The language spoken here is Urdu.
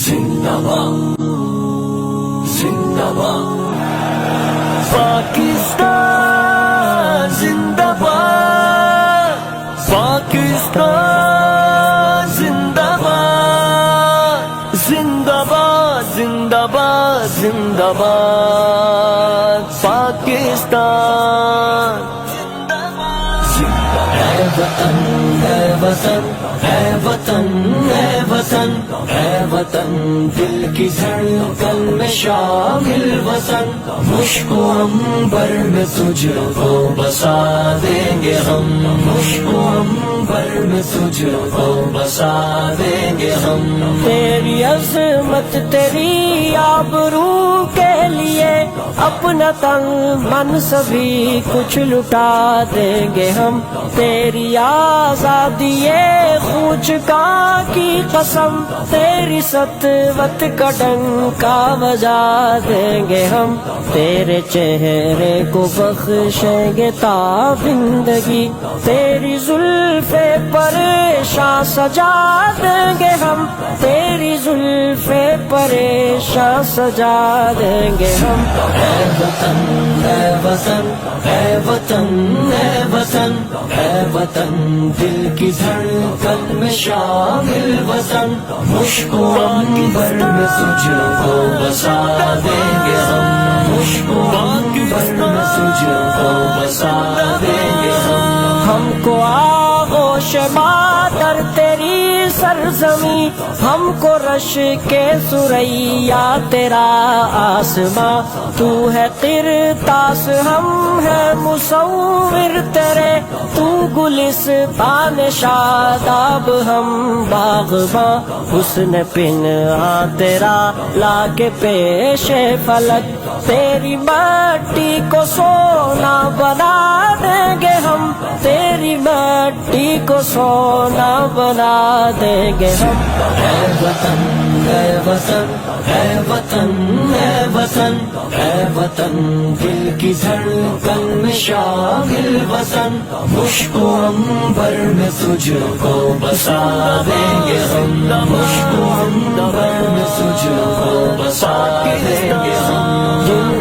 زندہ باد زندہ باد پاکستان زندہ باد پاکستان زندہ باد زندہ باد زندہ باد زندہ باد پاکستان اے وطن اے وطن اے وطن اے وطن اے وطن دل کی دھڑکن میں شامل وطن مشک و عنبر میں تجھ کو بسا دیں گے ہم مشک و عنبر میں تجھ کو بسا دیں گے ہم تیری عظمت تیری آبرو کے لیے اپنا تن من سبھی کچھ لٹا دیں گے ہم تیری آزادی خوج کا کی قسم تیری سطوت کا ڈنکا بجا دیں گے ہم تیرے چہرے کو بخشیں گے تا زندگی تیری زلف پریشاں سجا دیں گے ہم تیری زلف پریشاں سجا دیں گے ہم اے وطن اے وطن اے وطن اے وطن اے وطن دل کی دھڑکن میں شامل وطن مشک و عنبر میں تجھ کو بسا دیں گے ہم مشک و عنبر میں تجھ کو بسا دیں گے ہم کو آغوش مادر تیری سرزمیں ہم کو رش کے سریا تیرا آسماں تو ہے قرطاس ہم ہے مصور تیرے تو گلستان شاداب ہم باغباں حسن پنہاں تیرا لا کے پیش فلک تیری مٹی کو سونا بنا دیں گے ہم تیری مٹی کو سونا بنا دیں گے ہم اے وطن اے وطن اے وطن اے وطن اے وطن دل کی دھڑکن میں شامل وطن مشک و عنبر میں تجھ کو بسا دیں گے ہم مشک و عنبر میں تجھ کو بسا دیں گے ہم